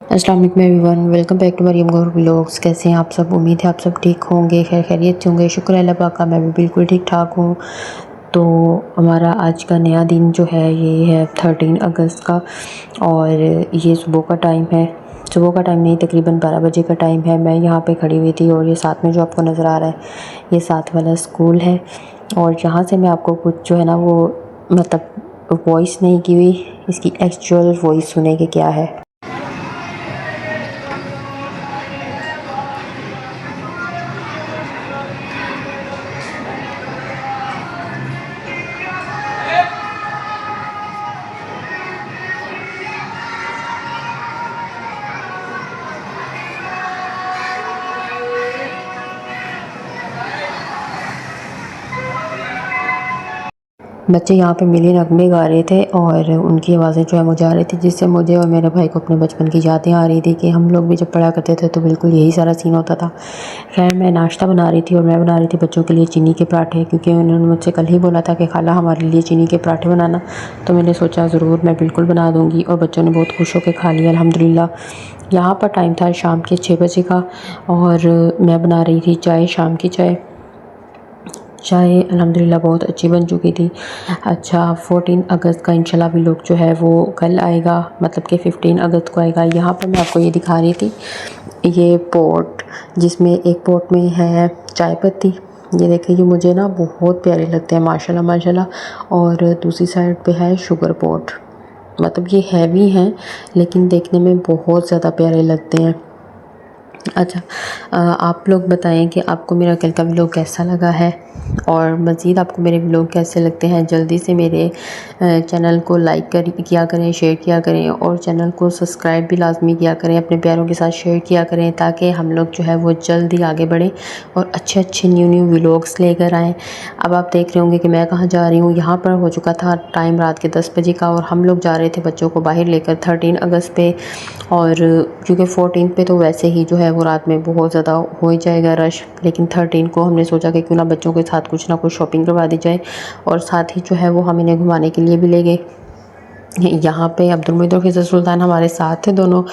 अस्सलाम वालेकुम everyone, welcome back to Mariam Gauhar vlogs. कैसे हैं आप सब? उम्मीद है आप सब ठीक होंगे, खैर खैरियत से होंगे। शुक्र है अल्लाह पाक का, मैं भी बिल्कुल ठीक ठाक हूँ। तो हमारा आज का नया दिन जो है ये है 13 अगस्त का, और ये सुबह का टाइम है। सुबह का टाइम नहीं, तकरीबन 12 बजे का टाइम है। मैं यहाँ पे खड़ी हुई थी और ये साथ में जो आपको नज़र आ रहा है ये साथ वाला स्कूल है। और यहाँ से मैं आपको कुछ जो है ना वो मतलब वॉइस नहीं की हुई, इसकी एक्चुअल वॉइस सुने कि क्या है। बच्चे यहाँ पे मिली नगमे गा रहे थे और उनकी आवाज़ें जो है मुझे आ रही थी, जिससे मुझे और मेरे भाई को अपने बचपन की यादें आ रही थी कि हम लोग भी जब पढ़ा करते थे तो बिल्कुल यही सारा सीन होता था। खैर मैं नाश्ता बना रही थी और मैं बना रही थी बच्चों के लिए चीनी के पराठे, क्योंकि उन्होंने मुझसे कल ही बोला था कि खाला हमारे लिए चीनी के पराठे बनाना। तो मैंने सोचा ज़रूर मैं बिल्कुल बना दूँगी और बच्चों ने बहुत खुश होकर खा लिया अल्हम्दुलिल्लाह। यहाँ पर टाइम था शाम के 6 बजे का और मैं बना रही थी चाय, शाम की चाय। चाय अल्हम्दुलिल्लाह बहुत अच्छी बन चुकी थी। अच्छा, 14 अगस्त का इंशाल्लाह भी लोग जो है वो कल आएगा, मतलब कि 15 अगस्त को आएगा। यहाँ पर मैं आपको ये दिखा रही थी, ये पॉट जिसमें एक पॉट में है चाय पत्ती। ये देखिए, ये मुझे ना बहुत प्यारे लगते हैं माशाल्लाह माशाल्लाह। और दूसरी साइड पे है शुगर पॉट, मतलब ये हैवी हैं लेकिन देखने में बहुत ज़्यादा प्यारे लगते हैं। अच्छा, आप लोग बताएं कि आपको मेरा कल का व्लॉग कैसा लगा है और मज़ीद आपको मेरे व्लॉग कैसे लगते हैं। जल्दी से मेरे चैनल को लाइक किया करें, शेयर किया करें और चैनल को सब्सक्राइब भी लाजमी किया करें, अपने प्यारों के साथ शेयर किया करें ताकि हम लोग जो है वो जल्दी आगे बढ़ें और अच्छे अच्छे न्यू व्लॉग्स लेकर आएँ। अब आप देख रहे होंगे कि मैं कहाँ जा रही हूँ। यहाँ पर हो चुका था टाइम रात के 10 बजे का और हम लोग जा रहे थे बच्चों को बाहर लेकर 13 अगस्त पे। और क्योंकि 14 पे तो वैसे ही जो है वो रात में बहुत ज़्यादा हो ही जाएगा रश, लेकिन 13 को हमने सोचा कि क्यों ना बच्चों के साथ कुछ ना कुछ शॉपिंग करवा दी जाए। और साथ ही जो है वो हम इन्हें घुमाने के लिए भी ले गए। यहाँ पे अब्दुल मुईद और फ़िज़ा सुल्तान हमारे साथ थे दोनों,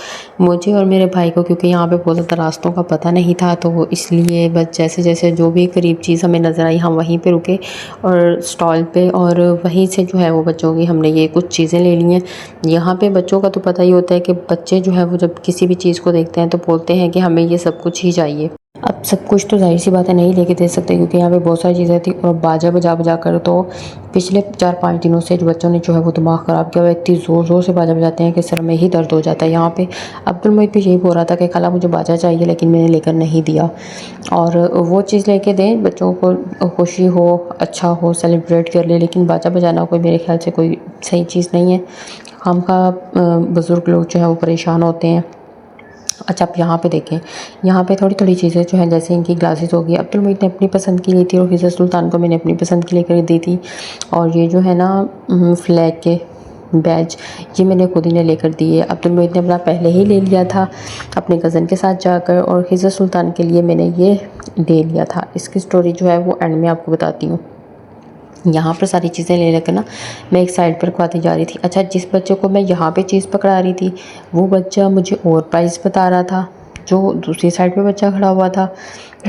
मुझे और मेरे भाई को, क्योंकि यहाँ पे बहुत ज़्यादा रास्तों का पता नहीं था तो इसलिए बस जैसे जैसे जो भी करीब चीज़ हमें नज़र आई हम वहीं पे रुके और स्टॉल पे, और वहीं से जो है वो बच्चों की हमने ये कुछ चीज़ें ले ली हैं। यहाँ पे बच्चों का तो पता ही होता है कि बच्चे जो है वो जब किसी भी चीज़ को देखते हैं तो बोलते हैं कि हमें ये सब कुछ ही चाहिए। अब सब कुछ तो ज़ाहिर सी बात है नहीं लेके दे सकते, क्योंकि यहाँ पे बहुत सारी चीज़ें थी और बाजा बजा बजा कर तो पिछले 4-5 दिनों से जो बच्चों ने जो है वो दिमाग ख़राब किया हुआ है। इतनी ज़ोर ज़ोर से बाजा बजाते हैं कि सर में ही दर्द हो जाता है। यहाँ पे अब्दुल मुईद भी यही बोल रहा था कि खाला मुझे बाजा चाहिए, लेकिन मैंने लेकर नहीं दिया। और वो चीज़ लेके दें, बच्चों को खुशी हो, अच्छा हो, सेलिब्रेट कर ले, लेकिन बाजा बजाना कोई मेरे ख्याल से कोई सही चीज़ नहीं है। खामखा बुज़ुर्ग लोग जो है वो परेशान होते हैं। अच्छा, आप यहाँ पे देखें, यहाँ पे थोड़ी थोड़ी चीज़ें जो हैं जैसे इनकी ग्लासेस हो गई, अब्दुल मुईद ने अपनी पसंद की ली थी और फ़िज़ा सुल्तान को मैंने अपनी पसंद की लेकर दी थी। और ये जो है ना फ्लैग के बैज, ये मैंने खुद ही ने लेकर दिए। अब्दुल मुईद ने अपना पहले ही ले लिया था अपने कज़न के साथ जाकर, और फ़िज़ा सुल्तान के लिए मैंने ये दे लिया था। इसकी स्टोरी जो है वो एंड में आपको बताती हूँ। यहाँ पर सारी चीज़ें ले लेकर ना मैं एक साइड पर रखवाती जा रही थी। अच्छा, जिस बच्चे को मैं यहाँ पे चीज़ पकड़ा रही थी वो बच्चा मुझे और प्राइस बता रहा था। जो दूसरी साइड पे बच्चा खड़ा हुआ था,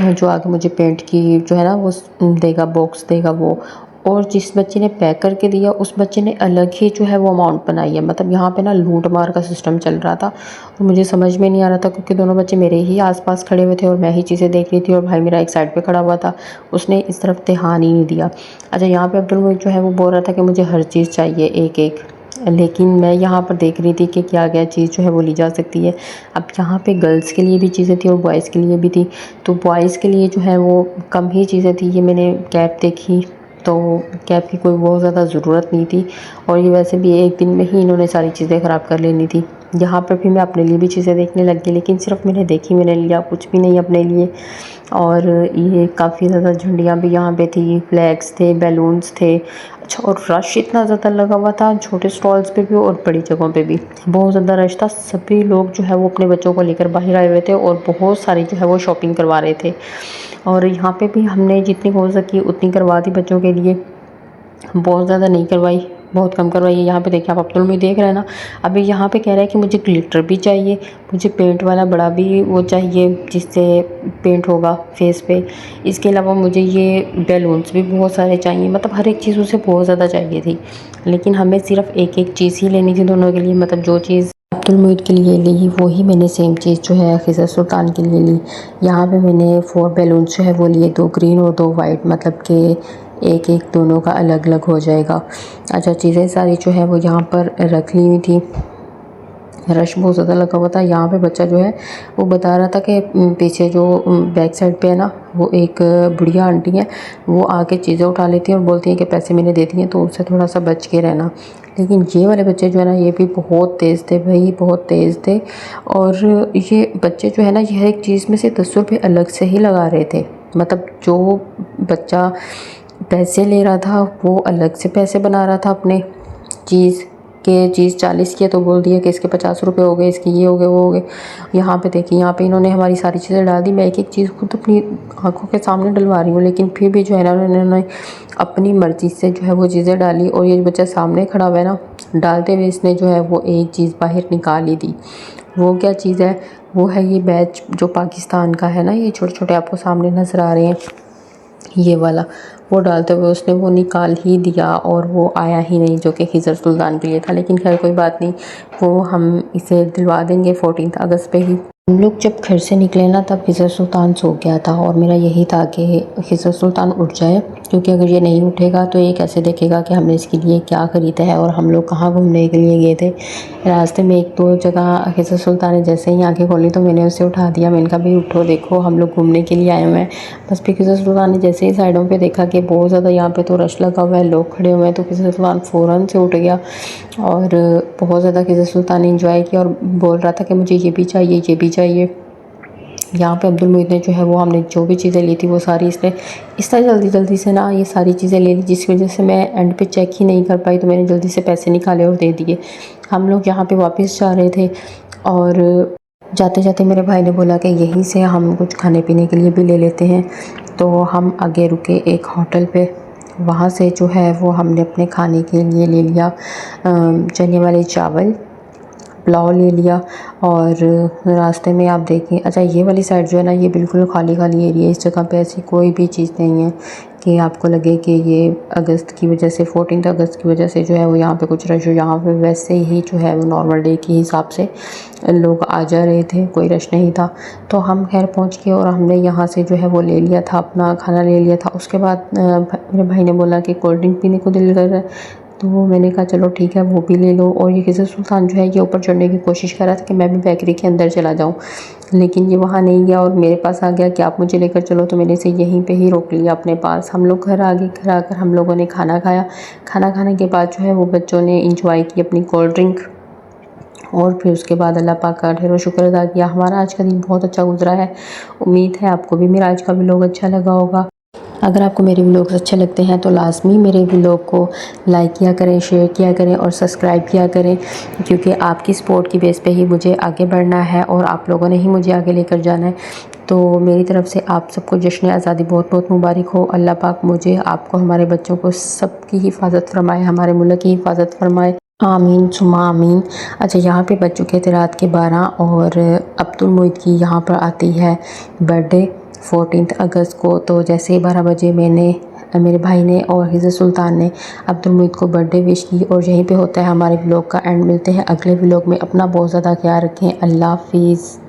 जो आगे मुझे पेंट की जो है ना वो देगा, बॉक्स देगा वो, और जिस बच्चे ने पैक करके दिया उस बच्चे ने अलग ही जो है वो अमाउंट बनाई है। मतलब यहाँ पे ना लूट मार का सिस्टम चल रहा था और मुझे समझ में नहीं आ रहा था, क्योंकि दोनों बच्चे मेरे ही आसपास खड़े हुए थे और मैं ही चीज़ें देख रही थी और भाई मेरा एक साइड पे खड़ा हुआ था, उसने इस तरफ ध्यान ही नहीं दिया। अच्छा, यहाँ पे अब्दुल मुईद जो है वो बोल रहा था कि मुझे हर चीज़ चाहिए एक एक, लेकिन मैं यहाँ पर देख रही थी कि क्या क्या चीज़ जो है वो ली जा सकती है। अब यहाँ पे गर्ल्स के लिए भी चीज़ें थी और बॉयज़ के लिए भी थी। तो बॉयज़ के लिए जो है वो कम ही चीज़ें थी। ये मैंने कैप देखी तो कैप की कोई बहुत ज़्यादा ज़रूरत नहीं थी, और ये वैसे भी एक दिन में ही इन्होंने सारी चीज़ें ख़राब कर लेनी थी। यहाँ पर भी मैं अपने लिए भी चीज़ें देखने लगी, लेकिन सिर्फ मैंने देखी, मैंने लिया कुछ भी नहीं अपने लिए। और ये काफ़ी ज़्यादा झंडियाँ भी यहाँ पे थी, फ्लैग्स थे, बैलून्स थे। अच्छा, और रश इतना ज़्यादा लगा हुआ था, छोटे स्टॉल्स पे भी और बड़ी जगहों पे भी बहुत ज़्यादा रश था। सभी लोग जो है वो अपने बच्चों को लेकर बाहर आए हुए थे और बहुत सारी जो है वो शॉपिंग करवा रहे थे। और यहाँ पे भी हमने जितनी हो सकी उतनी करवा दी बच्चों के लिए, बहुत ज़्यादा नहीं करवाई बहुत कम करवाइए। यहाँ पे देखिए आप अब्दुल मुईद देख रहे हैं ना। अभी यहाँ पे कह रहा है कि मुझे ग्लिटर भी चाहिए, मुझे पेंट वाला बड़ा भी वो चाहिए जिससे पेंट होगा फेस पे। इसके अलावा मुझे ये बैलून्स भी बहुत सारे चाहिए, मतलब हर एक चीज़ उसे बहुत ज़्यादा चाहिए थी। लेकिन हमें सिर्फ एक एक चीज़ ही लेनी थी दोनों के लिए, मतलब जो चीज़ अब्दुल मुईद के लिए ली वही मैंने सेम चीज़ जो है खिज़र सुल्तान के लिए ली। यहाँ पे मैंने 4 बैलून्स जो है वो लिए, 2 ग्रीन और 2 वाइट, मतलब कि एक एक दोनों का अलग अलग हो जाएगा। अच्छा, चीज़ें सारी जो है वो यहाँ पर रख ली हुई थी। रश बहुत ज़्यादा लगा हुआ था। यहाँ पे बच्चा जो है वो बता रहा था कि पीछे जो बैक साइड पे है ना, वो एक बुढ़िया आंटी है, वो आके चीज़ें उठा लेती हैं और बोलती हैं कि पैसे मैंने दे दिए, तो उससे थोड़ा सा बच के रहना। लेकिन ये वाले बच्चे जो है ना, ये भी बहुत तेज़ थे भाई, बहुत तेज़ थे। और ये बच्चे जो है ना, ये हर एक चीज़ में से 10 रुपये अलग से ही लगा रहे थे। मतलब जो बच्चा पैसे ले रहा था वो अलग से पैसे बना रहा था अपने चीज़ के। चीज़ 40 की है तो बोल दिया कि इसके 50 रुपये हो गए, इसके ये हो गए, वो हो गए। यहाँ पे देखिए, यहाँ पे इन्होंने हमारी सारी चीज़ें डाल दी। मैं एक एक चीज़ खुद अपनी आंखों के सामने डलवा रही हूँ, लेकिन फिर भी जो है ना, उन्होंने अपनी मर्ज़ी से जो है वो चीज़ें डाली। और ये बच्चा सामने खड़ा हुआ है ना, डालते हुए इसने जो है वो एक चीज़ बाहर निकाल ही दी। वो क्या चीज़ है? वो है ये बैच जो पाकिस्तान का है ना, ये छोटे छोटे आपको सामने नज़र आ रहे हैं, ये वाला। वो डालते हुए उसने वो निकाल ही दिया और वो आया ही नहीं, जो कि खिज़र सुल्तान के लिए था। लेकिन खैर कोई बात नहीं, वो हम इसे दिलवा देंगे 14 अगस्त पे ही। हम लोग जब घर से निकले ना, तब खिज़र सुल्तान सो गया था और मेरा यही था कि खिज़र सुल्तान उठ जाए, क्योंकि अगर ये नहीं उठेगा तो ये कैसे देखेगा कि हमने इसके लिए क्या ख़रीदा है और हम लोग कहाँ घूमने के लिए गए थे। रास्ते में एक दो जगह खिज़र सुल्तान ने जैसे ही आँखें खोली तो मैंने उसे उठा दिया। मैंने कहा भाई उठो, देखो हम लोग घूमने के लिए आए हुए हैं। बस फिर खिज़र सुल्तान ने जैसे ही साइडों पे देखा कि बहुत ज़्यादा यहाँ पे तो रश लगा हुआ है, लोग खड़े हुए हैं, तो खिज़र सुल्तान फ़ौरन से उठ गया और बहुत ज़्यादा खिज़र सुल्तान ने इंजॉय किया और बोल रहा था कि मुझे ये भी चाहिए, ये भी चाहिए। यहाँ पे अब्दुल मुईद ने जो है वो, हमने जो भी चीज़ें ली थी वो सारी इसने इस तरह जल्दी जल्दी से ना ये सारी चीज़ें ले ली, जिसकी वजह से मैं एंड पे चेक ही नहीं कर पाई, तो मैंने जल्दी से पैसे निकाले और दे दिए। हम लोग यहाँ पे वापस जा रहे थे और जाते जाते मेरे भाई ने बोला कि यहीं से हम कुछ खाने पीने के लिए भी ले लेते हैं। तो हम आगे रुके एक होटल पे, वहाँ से जो है वो हमने अपने खाने के लिए ले लिया चने वाले चावल, पुलाव ले लिया। और रास्ते में आप देखें, अच्छा ये वाली साइड जो है ना, ये बिल्कुल खाली खाली एरिया है। इस जगह पे ऐसी कोई भी चीज़ नहीं है कि आपको लगे कि ये अगस्त की वजह से, 14 अगस्त की वजह से जो है वो यहाँ पे कुछ रश हो। यहाँ पे वैसे ही जो है वो नॉर्मल डे के हिसाब से लोग आ जा रहे थे, कोई रश नहीं था। तो हम खैर पहुँच गए और हमने यहाँ से जो है वो ले लिया था, अपना खाना ले लिया था। उसके बाद मेरे भाई ने बोला कि कोल्ड ड्रिंक पीने को दिल कर रहा है, तो मैंने कहा चलो ठीक है वो भी ले लो। और ये खिज़र सुल्तान जो है ये ऊपर चढ़ने की कोशिश कर रहा था कि मैं भी बेकरी के अंदर चला जाऊं, लेकिन ये वहाँ नहीं गया और मेरे पास आ गया कि आप मुझे लेकर चलो। तो मैंने इसे यहीं पे ही रोक लिया अपने पास। हम लोग घर आ गए। घर आकर हम लोगों ने खाना खाया। खाना खाने के बाद जो है वो बच्चों ने इंजॉय की अपनी कोल्ड ड्रिंक, और फिर उसके बाद अल्लाह पाक का ढेरों शुक्र अदा किया। हमारा आज का दिन बहुत अच्छा गुजरा है। उम्मीद है आपको भी मेरा आज का व्लॉग अच्छा लगा होगा। अगर आपको मेरे व्लॉग्स अच्छे लगते हैं तो लाज़मी मेरे व्लॉग को लाइक किया करें, शेयर किया करें और सब्सक्राइब किया करें, क्योंकि आपकी सपोर्ट की बेस पे ही मुझे आगे बढ़ना है और आप लोगों ने ही मुझे आगे लेकर जाना है। तो मेरी तरफ से आप सबको जश्न आज़ादी बहुत बहुत मुबारक हो। अल्लाह पाक मुझे, आपको, हमारे बच्चों को सबकी हिफाजत फरमाए, हमारे मुल्क की हिफाजत फरमाए। आमीन सुमा आमीन। अच्छा, यहाँ पे बच चुके थे रात के 12 और अब्दुल मुईद की यहाँ पर आती है बर्थडे 14 अगस्त को। तो जैसे ही 12 बजे मेरे भाई ने और खिज़र सुल्तान ने अब्दुल मुईद को बर्थडे विश की। और यहीं पे होता है हमारे व्लॉग का एंड। मिलते हैं अगले व्लॉग में। अपना बहुत ज़्यादा ख्याल रखें। अल्लाह हाफिज़।